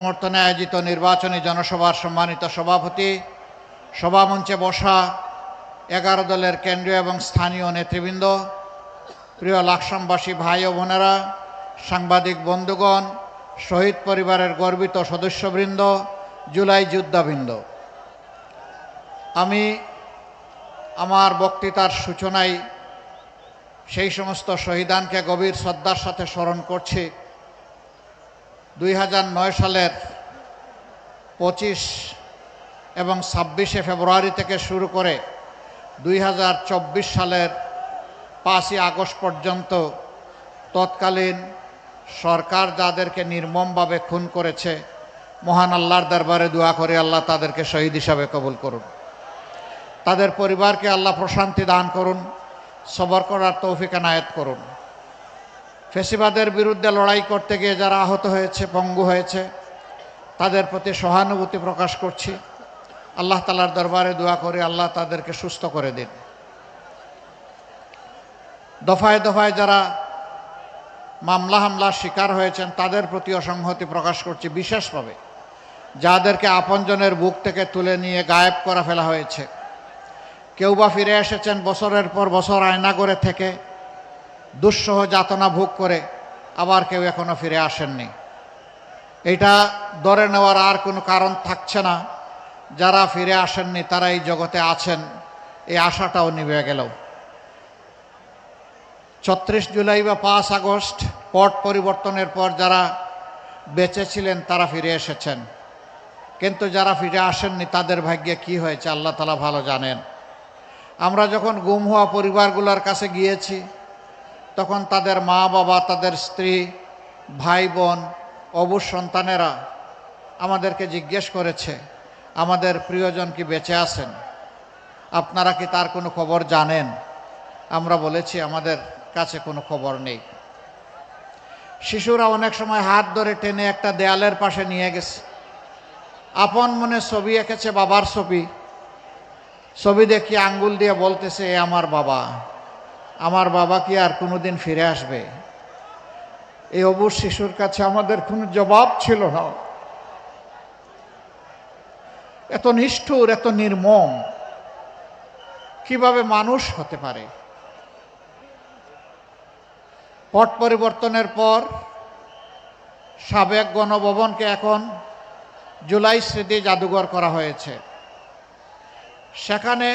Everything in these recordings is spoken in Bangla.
সমর্থনে আয়োজিত নির্বাচনী জনসভার সম্মানিত সভাপতি, সভামঞ্চে বসা 11 দলের কেন্দ্রীয় এবং স্থানীয় নেতৃবৃন্দ, প্রিয় লাকসামবাসী ভাই ও বোনেরা, সাংবাদিক বন্ধুগণ, শহীদ পরিবারের গর্বিত সদস্যবৃন্দ, জুলাই যোদ্ধাবৃন্দ, আমি আমার বক্তৃতার সূচনায় সেই সমস্ত শহীদানকে গভীর শ্রদ্ধার সাথে স্মরণ করছি। 2009 সালের 25 এবং 26শে ফেব্রুয়ারি থেকে শুরু করে 2024 সালের 5ই আগস্ট পর্যন্ত তৎকালীন সরকার যাদেরকে নির্মমভাবে খুন করেছে, মহান আল্লাহর দরবারে দোয়া করে আল্লাহ তাদেরকে শহীদ হিসাবে কবুল করুন। তাদের পরিবারকে আল্লাহ প্রশান্তি দান করুন, সবর করার তৌফিক এনায়েত করুন। ফ্যাসিবাদের বিরুদ্ধে লড়াই করতে গিয়ে যারা আহত হয়েছে, পঙ্গু হয়েছে, তাদের প্রতি সহানুভূতি প্রকাশ করছি। আল্লাহ তাআলার দরবারে দোয়া করে আল্লাহ তাদেরকে সুস্থ করে দিন। দফায় দফায় যারা হামলার শিকার হয়েছেন তাদের প্রতিও সংহতি প্রকাশ করছি। বিশেষভাবে যাদেরকে আপনজনের বুক থেকে তুলে নিয়ে গায়েব করা ফেলা হয়েছে, কেউ বা ফিরে এসেছেন বছরের পর বছর আয়নাগরে থেকে দুঃসহ যাতনা ভোগ করে, আবার কেউ এখনো ফিরে আসেননি। এটা ধরে নেওয়ার আর কোনো কারণ থাকছে না। যারা ফিরে আসেননি তারা এই জগতে আছেন, এই আশাটাও নিভে গেল। 36 জুলাই বা 5 আগস্ট পট পরিবর্তনের পর যারা বেঁচে ছিলেন তারা ফিরে এসেছেন, কিন্তু যারা ফিরে আসেননি তাদের ভাগ্যে কি হয়েছে আল্লাহ তাআলা ভালো জানেন। আমরা যখন গুম হওয়া পরিবারগুলোর কাছে গিয়েছি, তখন তাদের মা বাবা, তাদের স্ত্রী, ভাই বোন, অবুঝ সন্তানেরা আমাদেরকে জিজ্ঞেস করেছে, আমাদের প্রিয়জন কি বেঁচে আছেন, আপনারা কি তার কোনো খবর জানেন? আমরা বলেছি আমাদের কাছে কোনো খবর নেই। শিশুরা অনেক সময় হাত ধরে টেনে একটা দেয়ালের পাশে নিয়ে গেছে, আপন মনে ছবি এঁকেছে, বাবার ছবি। ছবি দেখি আঙ্গুল দিয়ে বলতেছে, এ আমার বাবা। আমার বাবা কি আর কোনোদিন ফিরে আসবে? এই অবুঝ শিশুর কাছে আমাদের কোনো জবাব ছিল না। এত নিষ্ঠুর, এত নির্মম কিভাবে মানুষ হতে পারে? পট পরিবর্তনের পর সাবেক গণভবনকে এখন জুলাই স্মৃতি জাদুঘর করা হয়েছে। সেখানে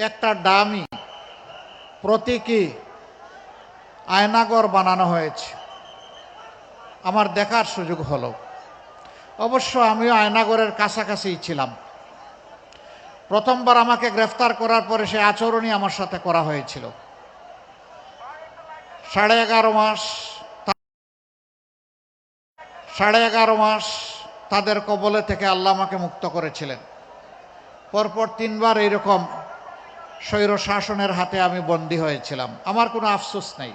একটা ডামি প্রতীকী আয়নাঘর বানানো হয়েছে। আমার দেখার সুযোগ হলো। অবশ্য আমিও আয়নাঘরের কাছাকাছি ছিলাম। প্রথমবার আমাকে গ্রেফতার করার পরে সে আচরণই আমার সাথে করা হয়েছিল। 11.5 মাস তাদের কবলে থেকে আল্লাহ আমাকে মুক্ত করেছিলেন। পরপর 3 বার এইরকম স্বৈর শাসনের হাতে আমি বন্দী হয়েছিলাম। আমার কোনো আফসোস নেই,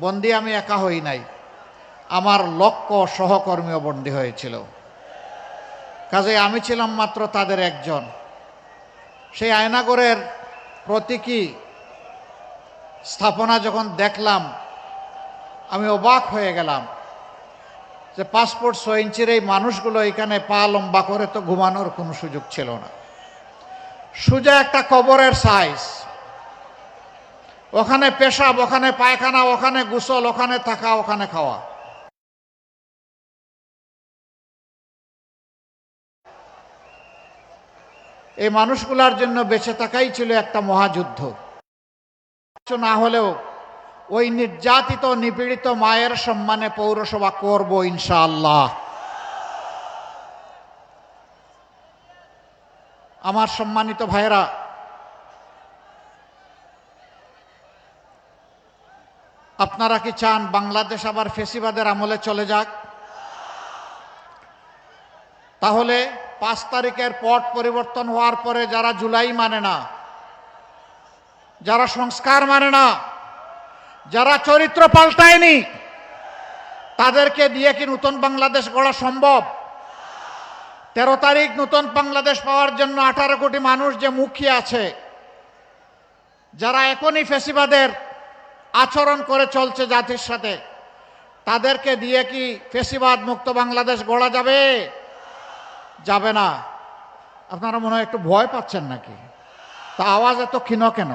বন্দী আমি একা হই নাই, আমার লক্ষ সহকর্মীও বন্দী হয়েছিল। কাজেই আমি ছিলাম মাত্র তাদের একজন। সেই আয়নাঘরের প্রতীকী স্থাপনা যখন দেখলাম, আমি অবাক হয়ে গেলাম যে পাসপোর্ট 6 ইঞ্চির এই মানুষগুলো এখানে পা লম্বা করে তো ঘুমানোর কোনো সুযোগ ছিল না। সোজা একটা কবরের সাইজ, ওখানে পেশাব, ওখানে পায়খানা, ওখানে গোসল, ওখানে থাকা, ওখানে খাওয়া। এই মানুষগুলোর জন্য বেঁচে থাকাই ছিল একটা মহাযুদ্ধ। না হলেও ওই নির্যাতিত নিপীড়িত মায়ের সম্মানে পৌরসভা করব ইনশাআল্লাহ। আমার সম্মানিত ভাইয়েরা, আপনারা কি চান বাংলাদেশ আবার ফ্যাসিবাদের আমলে চলে যাক? তাহলে 5 তারিখের পট পরিবর্তন হওয়ার পরে যারা জুলাই মানে না, যারা সংস্কার মানে না, যারা চরিত্র পাল্টায়নি, তাদেরকে দিয়ে কি নতুন বাংলাদেশ গড়া সম্ভব? 13 তারিখ নতুন বাংলাদেশ পাওয়ার জন্য 18 কোটি মানুষ যে মুখিয়ে আছে, যারা এখনই ফ্যাসিবাদের আচরণ করে চলছে জাতির সাথে, তাদেরকে দিয়ে কি ফেসিবাদ মুক্ত বাংলাদেশ গড়া যাবে? যাবে না। আপনারা মনে হয় একটু ভয় পাচ্ছেন নাকি? তা আওয়াজ এত ক্ষীণ কেন?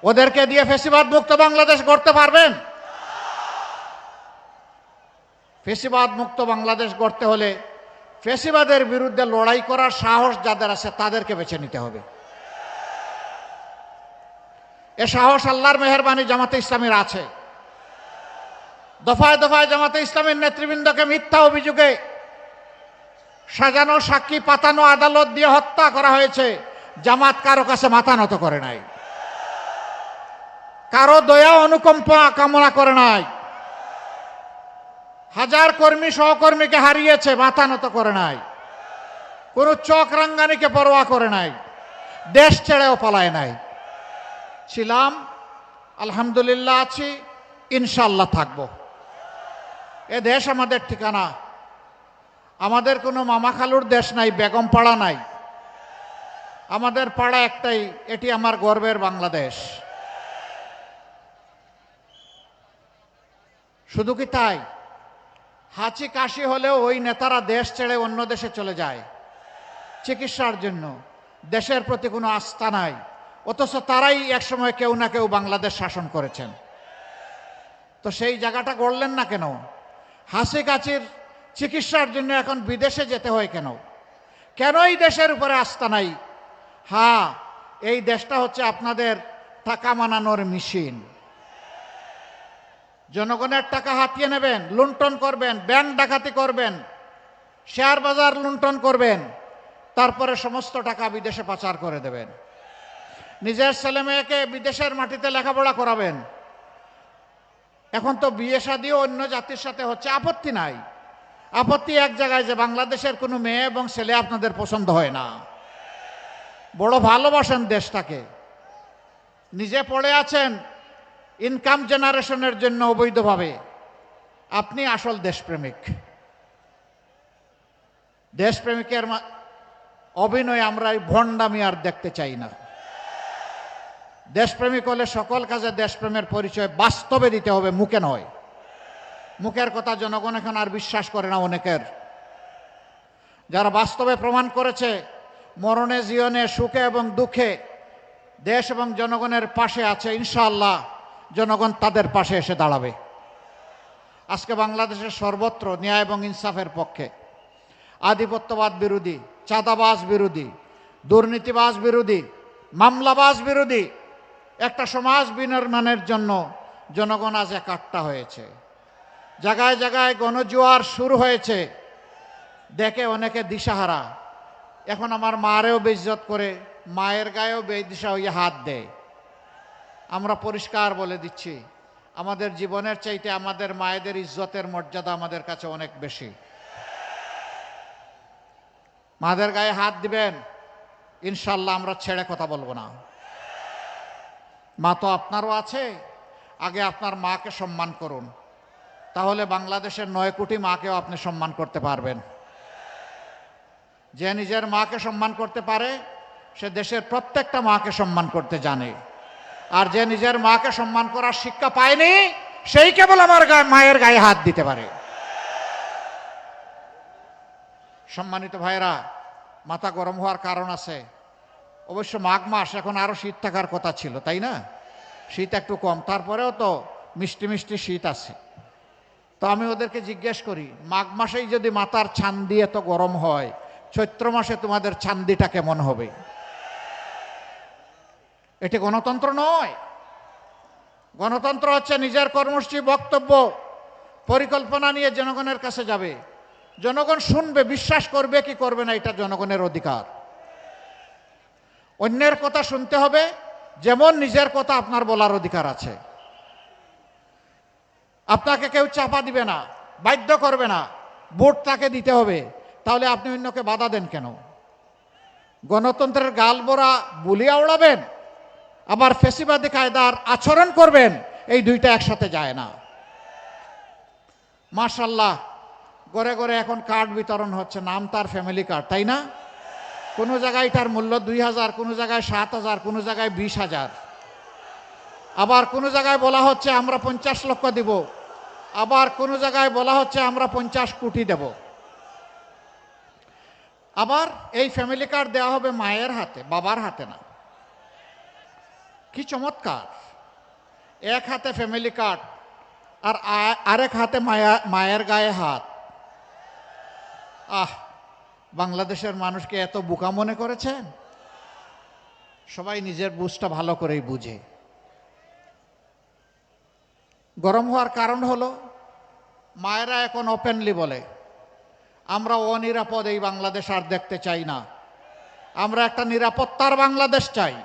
ওদেরকে দিয়ে ফেসিবাদ মুক্ত বাংলাদেশ গড়তে পারবেন? ফেসিবাদ মুক্ত বাংলাদেশ গড়তে হলে ফেসিবাদের বিরুদ্ধে লড়াই করার সাহস যাদের আছে তাদেরকে বেছে নিতে হবে। এ সাহস আল্লাহর মেহেরবানি জামাতে ইসলামীর আছে। দফায় দফায় জামাতে ইসলামীর নেতৃবৃন্দকে মিথ্যা অভিযোগে সাজানো, সাক্ষী পাতানো, আদালত দিয়ে হত্যা করা হয়েছে। জামাত কারো কাছে মাথা নত করে নাই, কারো দয়া অনুকম্পা কামনা করে নাই। হাজার কর্মী সহকর্মীকে হারিয়েছে, মাথা নত করে নাই। কোন চক রাঙ্গানিকে পরোয়া করে নাই, দেশ ছেড়েও পালায় নাই। ছিলাম, আলহামদুলিল্লাহ আছি, ইনশাল্লাহ থাকবো। এ দেশ আমাদের ঠিকানা। আমাদের কোনো মামা খালুর দেশ নাই, বেগম পাড়া নাই। আমাদের পাড়া একটাই, এটি আমার গর্বের বাংলাদেশ। শুধু কি তাই? হাঁচি কাশি হলেও ওই নেতারা দেশ ছেড়ে অন্য দেশে চলে যায় চিকিৎসার জন্য। দেশের প্রতি কোনো আস্থা নাই, অথচ তারাই একসময় কেউ না কেউ বাংলাদেশ শাসন করেছেন। তো সেই জায়গাটা গড়লেন না কেন? হাসি কাশির চিকিৎসার জন্য এখন বিদেশে যেতে হয় কেন? কেন এই দেশের উপরে আস্থা নাই? হ্যাঁ, এই দেশটা হচ্ছে আপনাদের টাকা মানানোর মেশিন। জনগণের টাকা হাতিয়ে নেবেন, লুণ্ঠন করবেন, ব্যাংক ডাকাতি করবেন, শেয়ার বাজার লুণ্ঠন করবেন, তারপরে সমস্ত টাকা বিদেশে পাচার করে দেবেন। নিজের ছেলে মেয়েকে বিদেশের মাটিতে লেখাপড়া করাবেন। এখন তো বিয়ে শাদিও অন্য জাতির সাথে হচ্ছে, আপত্তি নাই। আপত্তি এক জায়গায়, যে বাংলাদেশের কোনো মেয়ে এবং ছেলে আপনাদের পছন্দ হয় না। বড় ভালোবাসেন দেশটাকে, নিজে পড়ে আছেন ইনকাম জেনারেশনের জন্য অবৈধভাবে। আপনি আসল দেশপ্রেমিক। দেশপ্রেমিকের অভিনয় আমরা এই ভণ্ডামি আর দেখতে চাই না। দেশপ্রেমিক হলে সকল কাজে দেশপ্রেমের পরিচয় বাস্তবে দিতে হবে, মুখে নয়। মুখের কথা জনগণ এখন আর বিশ্বাস করে না অনেকের। যারা বাস্তবে প্রমাণ করেছে মরণে জীবনে সুখে এবং দুঃখে দেশ এবং জনগণের পাশে আছে, ইনশাআল্লাহ জনগণ তাদের পাশে এসে দাঁড়াবে। আজকে বাংলাদেশের সর্বত্র ন্যায় এবং ইনসাফের পক্ষে, আধিপত্যবাদ বিরোধী, চাঁদাবাজ বিরোধী, দুর্নীতিবাজ বিরোধী, মামলাবাজ বিরোধী একটা সমাজ বিনির্মাণের জন্য জনগণ আজ একাট্টা হয়েছে। জায়গায় জায়গায় গণজোয়ার শুরু হয়েছে, দেখে অনেকে দিশাহারা। এখন আমার মারেও বেইজ্জত করে, মায়ের গায়েও বেদিশা হয়ে হাত দেয়। আমরা পরিষ্কার বলে দিচ্ছি, আমাদের জীবনের চাইতে আমাদের মায়েদের ইজ্জতের মর্যাদা আমাদের কাছে অনেক বেশি। মাদের গায়ে হাত দিবেন, ইনশাল্লাহ আমরা ছেড়ে কথা বলবো না। মা তো আপনারও আছে, আগে আপনার মাকে সম্মান করুন, তাহলে বাংলাদেশের 9 কোটি মাকেও আপনি সম্মান করতে পারবেন। যে নিজের মাকে সম্মান করতে পারে সে দেশের প্রত্যেকটা মাকে সম্মান করতে জানে। আর যে নিজের মাকে সম্মান করার শিক্ষা পায়নি, সেই কেবল আমার মায়ের গায়ে হাত দিতে পারে। সম্মানিত ভাইরা, মাথা গরম হওয়ার কারণ আছে। অবশ্য মাঘ মাস, এখন আরো শীত থাকার কথা ছিল, তাই না? শীত একটু কম, তারপরেও তো মিষ্টি মিষ্টি শীত আছে। তো আমি ওদেরকে জিজ্ঞেস করি, মাঘ মাসেই যদি মাথার ছান্দি এত গরম হয়, চৈত্র মাসে তোমাদের ছান্দিটা কেমন হবে? এটি গণতন্ত্র নয়। গণতন্ত্র হচ্ছে নিজের কর্মসূচি, বক্তব্য, পরিকল্পনা নিয়ে জনগণের কাছে যাবে। জনগণ শুনবে, বিশ্বাস করবে কি করবে না, এটা জনগণের অধিকার। অন্যের কথা শুনতে হবে যেমন নিজের কথা আপনার বলার অধিকার আছে। আপনাকে কেউ চাপা দিবে না, বাধ্য করবে না, ভোট তাকে দিতে হবে, তাহলে আপনি অন্যকে বাধা দেন কেন? গণতন্ত্রের গালবোরা বুলিয়া উড়াবেন, আবার ফেসিবাদী কায়দার আচরণ করবেন, এই দুইটা একসাথে যায় না। মাশাআল্লাহ, ঘরে ঘরে এখন কার্ড বিতরণ হচ্ছে, নাম তার ফ্যামিলি কার্ড, তাই না? কোনো জায়গায় তার মূল্য 2000, কোনো জায়গায় 7000, কোনো জায়গায় 20,000। আবার কোনো জায়গায় বলা হচ্ছে আমরা 50 লক্ষ দিব, আবার কোনো জায়গায় বলা হচ্ছে আমরা 50 কোটি দেব। আবার এই ফ্যামিলি কার্ড দেওয়া হবে মায়ের হাতে, বাবার হাতে না। কি চমৎকার! এক হাতে ফ্যামিলি কার্ড আর আরেক হাতে মায়ের গায়ে হাত। বাংলাদেশের মানুষকে এত বোকা মনে করেছেন? সবাই নিজের বুঝটা ভালো করেই বুঝে। গরম হওয়ার কারণ হলো মায়েরা এখন ওপেনলি বলে আমরা অনিরাপদ এই বাংলাদেশ আর দেখতে চাই না, আমরা একটা নিরাপত্তার বাংলাদেশ চাই।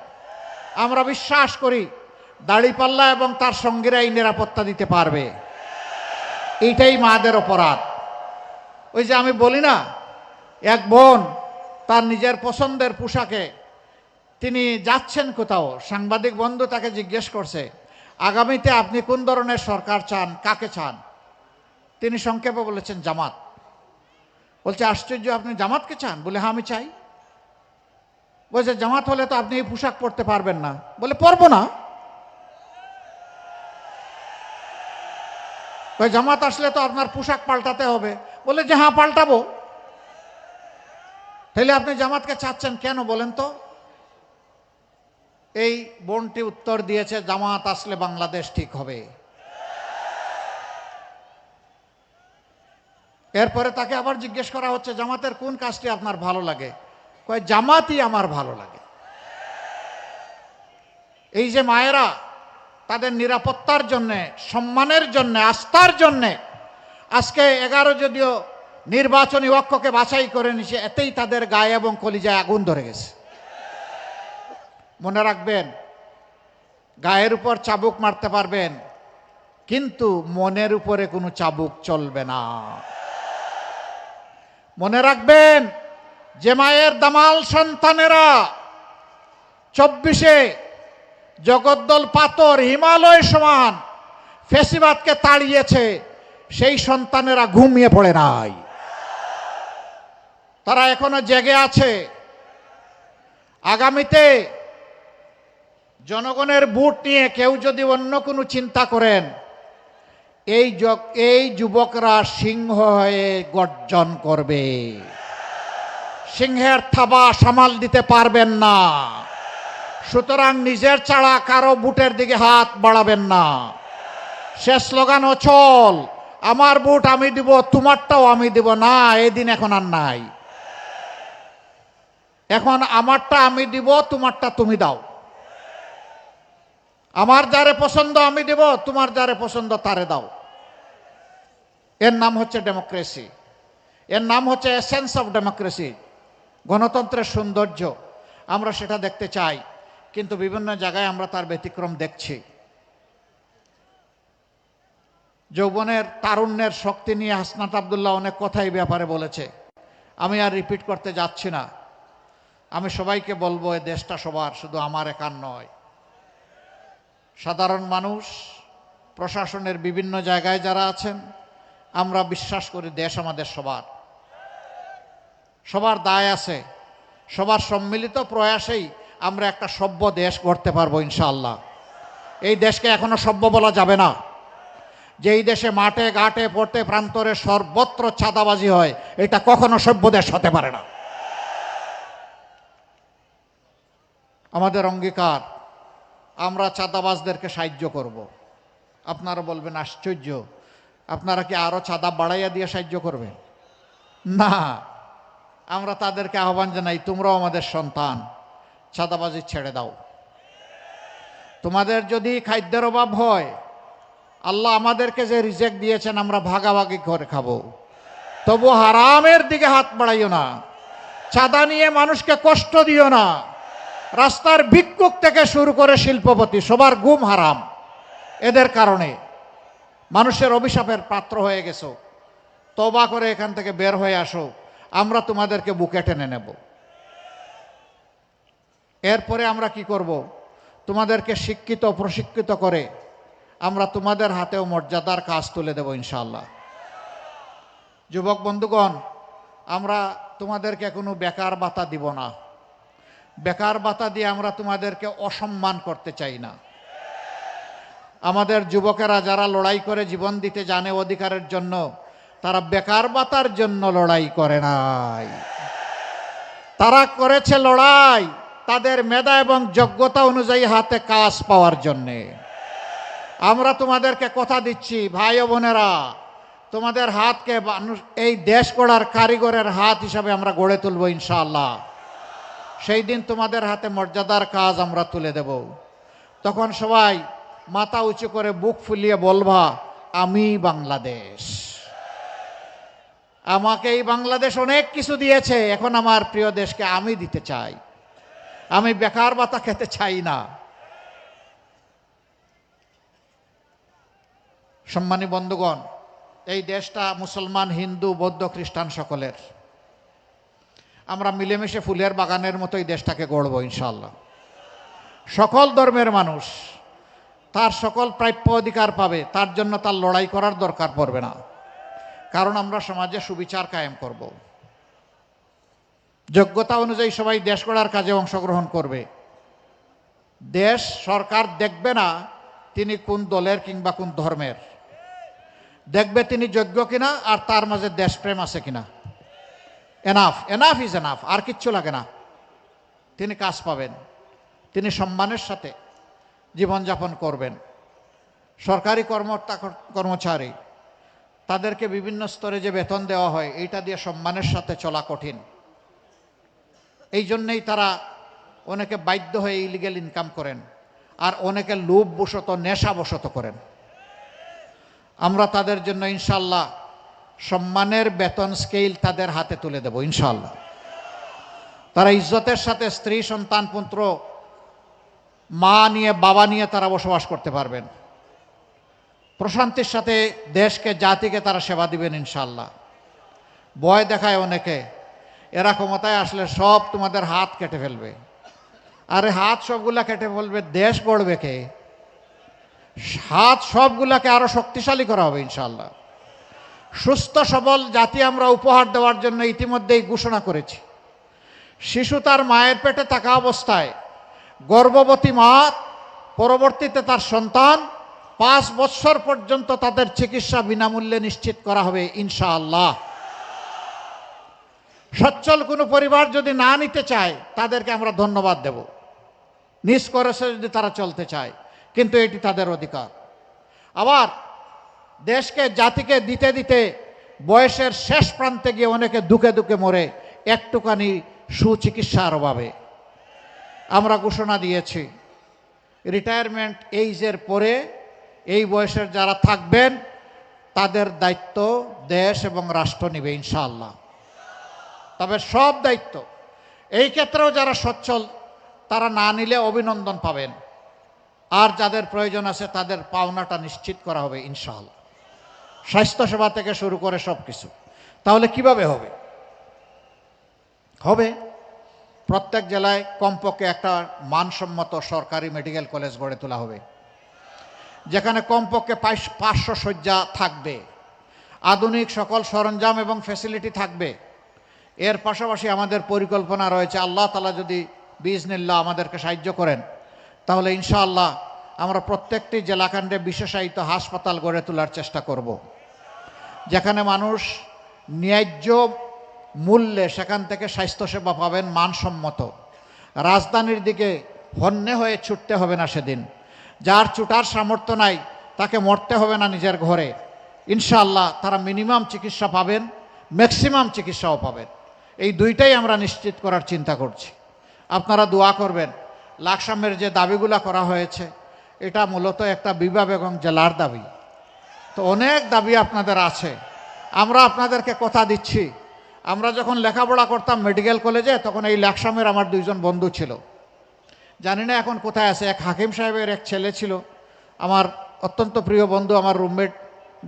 আমরা বিশ্বাস করি দাড়িপাল্লা এবং তার সঙ্গীরা এই নিরাপত্তা দিতে পারবে। এইটাই মাদের অপরাধ। ওই যে আমি বলি না, এক বোন তার নিজের পছন্দের পোশাকে তিনি যাচ্ছেন কোথাও, সাংবাদিক বন্ধু তাকে জিজ্ঞেস করছে আগামীতে আপনি কোন ধরনের সরকার চান, কাকে চান? তিনি সংক্ষেপে বলেছেন জামাত। বলছে আশ্চর্য, আপনি জামাতকে চান? বলে হ্যাঁ আমি চাই। বলছে জামাত হলে তো আপনি এই পোশাক পরতে পারবেন না। বলে পরবো না। জামাত আসলে তো আপনার পোশাক পাল্টাতে হবে। বলে যে হ্যাঁ পাল্টাবো। তাহলে আপনি জামাতকে চাচ্ছেন কেন বলেন তো? এই বোনটি উত্তর দিয়েছে জামাত আসলে বাংলাদেশ ঠিক হবে। এরপরে তাকে আবার জিজ্ঞেস করা হচ্ছে জামাতের কোন কাজটি আপনার ভালো লাগে? কয় জামাতই আমার ভালো লাগে। এই যে মায়েরা তাদের নিরাপত্তার জন্যে, সম্মানের জন্যে, আস্থার জন্যে আজকে 11 যদিও নির্বাচনী অক্ষকে বাছাই করে নিছে, এতেই তাদের গায়ে এবং কলিজায় আগুন ধরে গেছে। মনে রাখবেন, গায়ের উপর চাবুক মারতে পারবেন, কিন্তু মনের উপরে কোনো চাবুক চলবে না। মনে রাখবেন, যে মায়ের দামাল সন্তানেরা 24-এ জগদ্দল পাথর হিমালয় সমান ফেসিবাদকে তাড়িয়েছে, সেই সন্তানেরা ঘুমিয়ে পড়ে নাই, তারা এখনো জেগে আছে। আগামীতে জনগণের ভোট নিয়ে কেউ যদি অন্য কোনো চিন্তা করেন, এই যুবকরা সিংহ হয়ে গর্জন করবে। সিংহের থাবা সামাল দিতে পারবেন না। সুতরাং নিজের ছাড়া কারো ভোটের দিকে হাত বাড়াবেন না। সে স্লোগান অচল, আমার ভোট আমি দিব, তোমারটাও আমি দিব না। এই দিন এখন আর নাই। এখন আমারটা আমি দিব, তোমারটা তুমি দাও। আমার যারে পছন্দ আমি দেব, তোমার যারে পছন্দ তারে দাও। এর নাম হচ্ছে ডেমোক্রেসি, এর নাম হচ্ছে এসেন্স অফ ডেমোক্রেসি, গণতন্ত্রের সৌন্দর্য। আমরা সেটা দেখতে চাই, কিন্তু বিভিন্ন জায়গায় আমরা তার ব্যতিক্রম দেখছি। যৌবনের তারুণ্যের শক্তি নিয়ে হাসনাত আব্দুল্লাহ অনেক কথাই ব্যাপারে বলেছে, আমি আর রিপিট করতে যাচ্ছি না। আমি সবাইকে বলবো, এ দেশটা সবার, শুধু আমার একার নয়। সাধারণ মানুষ, প্রশাসনের বিভিন্ন জায়গায় যারা আছেন, আমরা বিশ্বাস করি দেশ আমাদের সবার। সবার দায় আছে, সবার সম্মিলিত প্রয়াসেই আমরা একটা সভ্য দেশ গড়তে পারবো ইনশাআল্লাহ। এই দেশকে এখনো সভ্য বলা যাবে না। যেই দেশে মাঠে ঘাটে পড়তে প্রান্তরে সর্বত্র চাঁদাবাজি হয়, এটা কখনো সভ্য দেশ হতে পারে না। আমাদের অঙ্গীকার, আমরা চাঁদাবাজদেরকে সাহায্য করব। আপনারা বলবেন আশ্চর্য, আপনারা কি আরো চাঁদা বাড়াইয়া দিয়ে সাহায্য করবেন? না, আমরা তাদেরকে আহ্বান জানাই, তোমরাও আমাদের সন্তান, চাঁদাবাজি ছেড়ে দাও। তোমাদের যদি খাদ্যের অভাব হয়, আল্লাহ আমাদেরকে যে রিজেক্ট দিয়েছেন আমরা ভাগাভাগি করে খাবো, তবু হারামের দিকে হাত বাড়াইও না। চাঁদা নিয়ে মানুষকে কষ্ট দিও না। রাস্তার ভিক্ষুক থেকে শুরু করে শিল্পপতি, সবার ঘুম হারাম। এদের কারণে মানুষের অভিশাপের পাত্র হয়ে গেছো। তওবা করে এখান থেকে বের হয়ে আসো, আমরা তোমাদেরকে বুকে টেনে নেব। এরপরে আমরা কি করব? তোমাদেরকে শিক্ষিত প্রশিক্ষিত করে আমরা তোমাদের হাতেও মর্যাদার কাজ তুলে দেব ইনশাআল্লাহ। যুবক বন্ধুগণ, আমরা তোমাদেরকে কোনো বেকার ভাতা দিব না। বেকার ভাতা দিয়ে আমরা তোমাদেরকে অসম্মান করতে চাই না। আমাদের যুবকেরা যারা লড়াই করে জীবন দিতে জানে অধিকারের জন্য, তারা বেকার ভাতার জন্য লড়াই করে নাই, তারা করেছে লড়াই তাদের মেধা এবং যোগ্যতা অনুযায়ী হাতে কাজ পাওয়ার জন্যে। আমরা তোমাদেরকে কথা দিচ্ছি ভাই ও বোনেরা, তোমাদের হাতকে এই দেশ গড়ার কারিগরের হাত হিসাবে আমরা গড়ে তুলব ইনশাআল্লাহ। সেই দিন তোমাদের হাতে মর্যাদার কাজ আমরা তুলে দেব। তখন সবাই মাথা উঁচু করে বুক ফুলিয়ে বলবা, আমি বাংলাদেশ, আমাকে এই বাংলাদেশ অনেক কিছু দিয়েছে, এখন আমার প্রিয় দেশকে আমি দিতে চাই, আমি বেকার ভাতা খেতে চাই না। সম্মানী বন্ধুগণ, এই দেশটা মুসলমান, হিন্দু, বৌদ্ধ, খ্রিস্টান সকলের। আমরা মিলেমিশে ফুলের বাগানের মতো এই দেশটাকে গড়ব ইনশাআল্লাহ। সকল ধর্মের মানুষ তার সকল প্রাপ্য অধিকার পাবে, তার জন্য তার লড়াই করার দরকার পড়বে না, কারণ আমরা সমাজে সুবিচার কায়েম করব। যোগ্যতা অনুযায়ী সবাই দেশ গড়ার কাজে অংশগ্রহণ করবে। দেশ সরকার দেখবে না তিনি কোন দলের কিংবা কোন ধর্মের, দেখবে তিনি যোগ্য কিনা আর তার মাঝে দেশপ্রেম আছে কিনা। এনাফ, এনাফ ইজ এনাফ, আর কিচ্ছু লাগে না। তিনি কাজ পাবেন, তিনি সম্মানের সাথে জীবনযাপন করবেন। সরকারি কর্মচারী তাদেরকে বিভিন্ন স্তরে যে বেতন দেওয়া হয়, এইটা দিয়ে সম্মানের সাথে চলা কঠিন। এই জন্যেই তারা অনেকে বাধ্য হয়ে ইলিগেল ইনকাম করেন, আর অনেকে লোভবশত, নেশাবশত করেন। আমরা তাদের জন্য ইনশাআল্লাহ সম্মানের বেতন স্কেল তাদের হাতে তুলে দেব ইনশাআল্লাহ। তারা ইজ্জতের সাথে স্ত্রী, সন্তান, পুত্র, মা নিয়ে, বাবা নিয়ে তারা বসবাস করতে পারবেন। প্রশান্তির সাথে দেশকে, জাতিকে তারা সেবা দিবেন ইনশাআল্লাহ। ভয় দেখায় অনেকে, এরা ক্ষমতায় আসলে সব তোমাদের হাত কেটে ফেলবে। আরে হাত সবগুলা কেটে ফেলবে, দেশ গড়বে কে? হাত সবগুলাকে আরো শক্তিশালী করা হবে ইনশাআল্লাহ। সুস্থ সবল জাতি আমরা উপহার দেওয়ার জন্য ইতিমধ্যেই ঘোষণা করেছি। শিশু তার মায়ের পেটে থাকা অবস্থায়, গর্ভবতী মা, পরবর্তীতে তার সন্তান, 5 বছর পর্যন্ত তাদের চিকিৎসা বিনামূল্যে নিশ্চিত করা হবে ইনশাআল্লাহ। সচ্ছল কোনো পরিবার যদি না নিতে চায়, তাদেরকে আমরা ধন্যবাদ দেব। নিজ খরচে যদি তারা চলতে চায়, কিন্তু এটি তাদের অধিকার। আবার দেশকে, জাতিকে দিতে দিতে বয়সের শেষ প্রান্তে গিয়ে অনেকে দুঃখে দুঃখে মরে একটুখানি সুচিকিৎসার অভাবে। আমরা ঘোষণা দিয়েছি রিটায়ারমেন্ট এইজের পরে এই বয়সের যারা থাকবেন তাদের দায়িত্ব দেশ এবং রাষ্ট্র নেবে ইনশাআল্লাহ। তবে সব দায়িত্ব, এই ক্ষেত্রেও যারা সচ্ছল তারা না নিলে অভিনন্দন পাবেন, আর যাদের প্রয়োজন আছে তাদের পাওনাটা নিশ্চিত করা হবে ইনশাআল্লাহ। স্বাস্থ্যসেবা থেকে শুরু করে সব কিছু। তাহলে কিভাবে হবে? হবে প্রত্যেক জেলায় কমপক্ষে একটা মানসম্মত সরকারি মেডিকেল কলেজ গড়ে তোলা হবে, যেখানে কমপক্ষে 500 শয্যা থাকবে, আধুনিক সকল সরঞ্জাম এবং ফ্যাসিলিটি থাকবে। এর পাশাপাশি আমাদের পরিকল্পনা রয়েছে, আল্লাহ তাআলা যদি বিইজনিল্লাহ আমাদেরকে সাহায্য করেন, তাহলে ইনশাআল্লাহ আমরা প্রত্যেকটি জেলাখণ্ডে বিশেষায়িত হাসপাতাল গড়ে তোলার চেষ্টা করব, যেখানে মানুষ ন্যায্য মূল্যে সেখান থেকে স্বাস্থ্যসেবা পাবেন মানসম্মত। রাজধানীর দিকে হন্যে হয়ে ছুটতে হবে না সেদিন। যার ছুটার সামর্থ্য নাই তাকে মরতে হবে না নিজের ঘরে। ইনশাআল্লাহ তারা মিনিমাম চিকিৎসা পাবেন, ম্যাক্সিমাম চিকিৎসাও পাবেন। এই দুইটাই আমরা নিশ্চিত করার চিন্তা করছি। আপনারা দোয়া করবেন। লাকসামের যে দাবিগুলো করা হয়েছে, এটা মূলত একটা বিভাগ এবং জেলার দাবি। তো অনেক দাবি আপনাদের আছে। আমরা আপনাদেরকে কথা দিচ্ছি, আমরা যখন লেখাপড়া করতাম মেডিকেল কলেজে, তখন এই লাকসামের আমার 2 জন বন্ধু ছিল, জানি না এখন কোথায় আছে। এক হাকিম সাহেবের এক ছেলে ছিল, আমার অত্যন্ত প্রিয় বন্ধু, আমার রুমমেট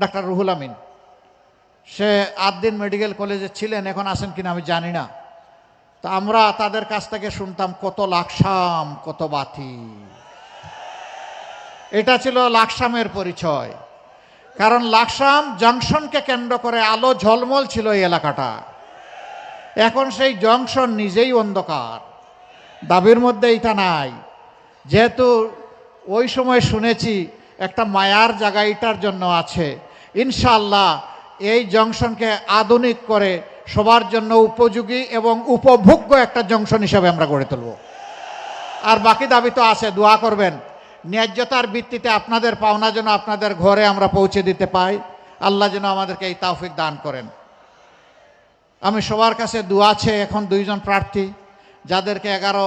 ডাক্তার রুহুল আমিন। সে 8 দিন মেডিকেল কলেজে ছিলেন, এখন আছেন কিনা আমি জানি না। তা আমরা তাদের কাছ থেকে শুনতাম কত লাকসাম, কত বাতি। এটা ছিল লাকসামের পরিচয়। কারণ লাকসাম জংশনকে কেন্দ্র করে আলো ঝলমল ছিল এই এলাকাটা। এখন সেই জংশন নিজেই অন্ধকার। দাবির মধ্যে এটা নাই। যেহেতু ওই সময় শুনেছি একটা মায়ার জায়গা এটার জন্য আছে। ইনশাআল্লাহ এই জংশনকে আধুনিক করে সবার জন্য উপযোগী এবং উপভোগ্য একটা জংশন হিসাবে আমরা গড়ে তুলব। আর বাকি দাবি তো আছে, দোয়া করবেন ন্যায্যতার ভিত্তিতে আপনাদের পাওনা যেন আপনাদের ঘরে আমরা পৌঁছে দিতে পাই। আল্লাহ যেন আমাদেরকে এই তৌফিক দান করেন। আমি সবার কাছে দোয়া আছে। এখন দুইজন প্রার্থী যাদেরকে 11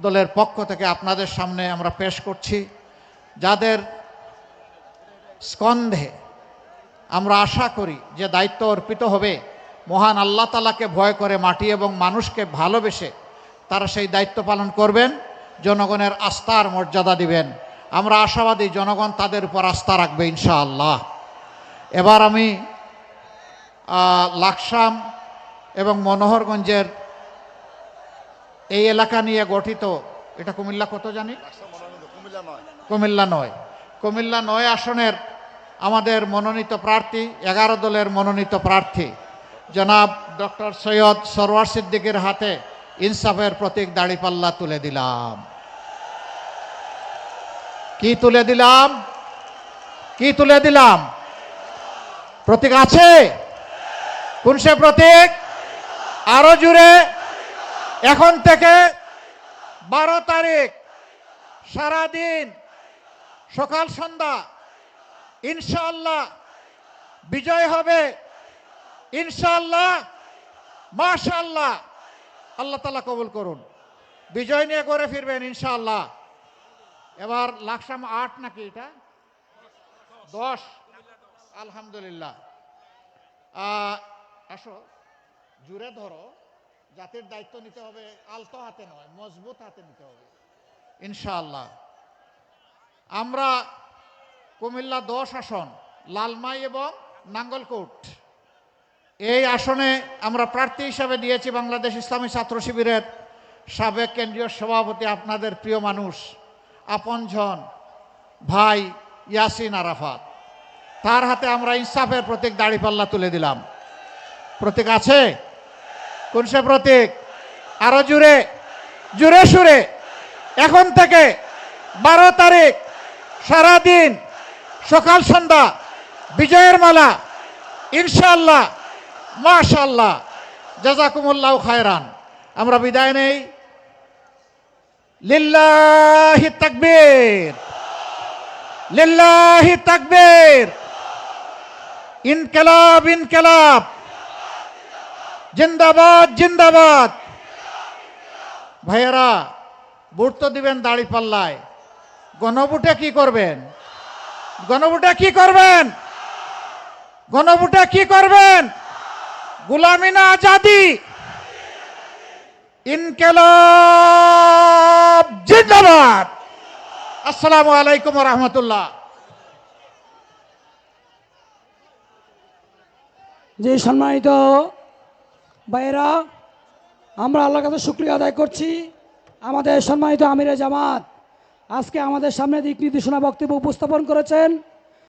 দলের পক্ষ থেকে আপনাদের সামনে আমরা পেশ করছি, যাদের স্কন্ধে আমরা আশা করি যে দায়িত্ব অর্পিত হবে, মহান আল্লাহ তাআলাকে ভয় করে মাটি এবং মানুষকে ভালোবেসে তারা সেই দায়িত্ব পালন করবেন, জনগণের আস্থার মর্যাদা দিবেন। আমরা আশাবাদী জনগণ তাদের উপর আস্থা রাখবে ইনশাআল্লাহ। এবার আমি লাকসাম এবং মনোহরগঞ্জের এই এলাকা নিয়ে গঠিত, এটা কুমিল্লা কত জানি, কুমিল্লা 9 আসনের আমাদের মনোনীত প্রার্থী, 11 দলের মনোনীত প্রার্থী জনাব ডক্টর সৈয়দ সরওয়ার সিদ্দিকের হাতে ইনসাফের প্রতীক দাড়িপাল্লা তুলে দিলাম। কি তুলে দিলাম? কি তুলে দিলাম? প্রতীক আছে? কোন সে প্রতীক? আরো জুড়ে। এখন থেকে 12 তারিখ সারাদিন সকাল সন্ধ্যা ইনশাআল্লাহ বিজয় হবে ইনশাআল্লাহ। মাশাআল্লাহ, আল্লাহ তাআলা কবুল করুন। বিজয় নিয়ে করে ফিরবেন ইনশাআল্লাহ। এবার লাকসাম 8 নাকি এটা 10? আলহামদুলিল্লাহ। আসো, জুড়ে ধরো। জাতির দায়িত্ব নিতে হবে আলতো হাতে নয়, মজবুত হাতে নিতে হবে ইনশাআল্লাহ। আমরা কুমিল্লা 10 আসন, লালমাই এবং নাঙ্গলকোট, এই আসনে আমরা প্রার্থী হিসাবে দিয়েছি বাংলাদেশ ইসলামী ছাত্র শিবিরের সাবেক কেন্দ্রীয় সভাপতি, আপনাদের প্রিয় মানুষ, আপনজন ভাই ইয়াসিন আরাফাত। তার হাতে আমরা ইনসাফের প্রতীক দাড়িপাল্লা তুলে দিলাম। প্রতীক আছে? কোন সে প্রতীক? আরো জুড়ে, জুড়ে সুরে। এখন থেকে 12 তারিখ সারাদিন সকাল সন্ধ্যা বিজয়ের মালা ইনশাআল্লাহ। মাশাআল্লাহ, জাযাকুমুল্লাহু খায়রান। আমরা বিদায় নেই। লিল্লাহি তাকবীর, লিল্লাহি তাকবীর। ইনকিলাব, ইনকিলাব, জিন্দাবাদ, জিন্দাবাদ। ভাইয়েরা, ভোট তো দিবেন দাড়িপাল্লায়, গণভোটে কি করবেন? গণভোটে কি করবেন? গণভোটে কি করবেন? গোলামি না আজাদি। ইনকিলাব জিন্দাবাদ। আসসালামু আলাইকুম ওয়া রাহমাতুল্লাহ। যে সম্মানিত ভাইয়েরা, আমরা আল্লাহর কাছে শুকরিয়া আদায় করছি। আমাদের সম্মানিত আমিরে জামাত আজকে আমাদের সামনে দিক নির্দেশনা বক্তব্য উপস্থাপন করেছেন।